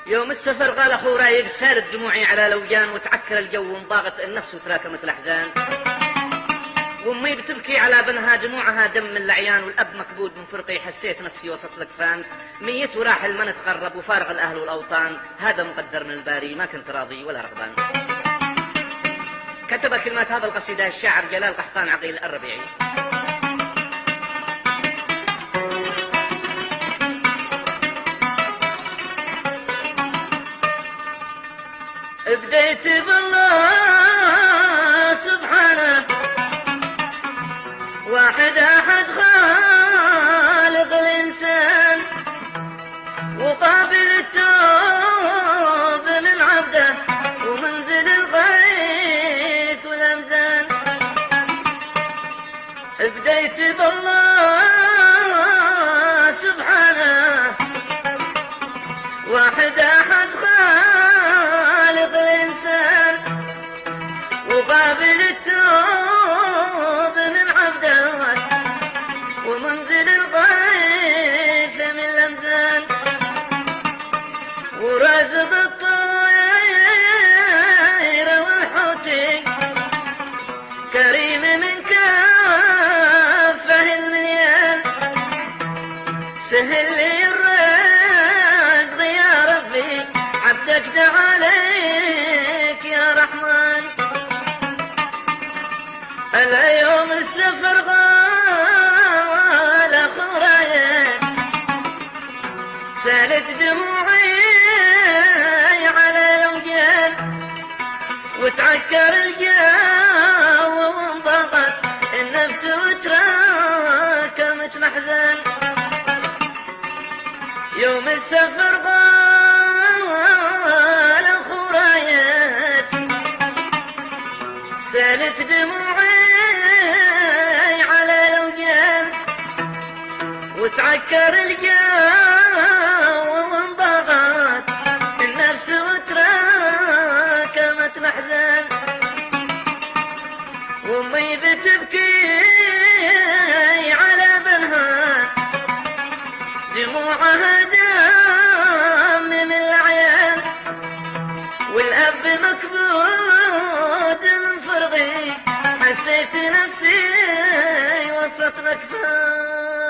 يوم السفر قال أخو رايد سالت دموعي على لوجان، وتعكر الجو وانضاغت النفس وتراكمت الأحزان. وامي بتبكي على بنها دموعها دم من العيان، والأب مكبود من فرقي حسيت نفسي وسط الأكفان. ميت وراحل من تقرب وفارغ الأهل والأوطان، هذا مقدر من الباري ما كنت راضي ولا رغبان. كتب كلمات هذا القصيدة الشاعر جلال قحطان عقيل الربيعي. بديت بالله سبحانه، واحد أحد خالق الإنسان، وقابل التوب من عبده، ومنزل الغيث والأمزان. بديت بالله سبحانه، واحد أحد خالق الإنسان، وقابل التوب من عبده، ومنزل الغيث من الأمزان، ورازق الطير والحوت، كريم من كافه المليان. سهل لي الرزق يا ربي، عبدك دعا عليك يا رحمن. اليوم السفر قال أخو رايد، سالت دموعي على لوجان، وتعكر الجو وانضغط النفس وتراكمت الأحزان. يوم السفر قال أخو رايد، سالت دموعي على لوجان، وتعكر الجو وانضغط النفس وتراكمت الأحزان. وامي بتبكي على بنها، دموعها دم من العيان، والأب مكبود من فرغي، حسيت نفسي وسط الأكفان.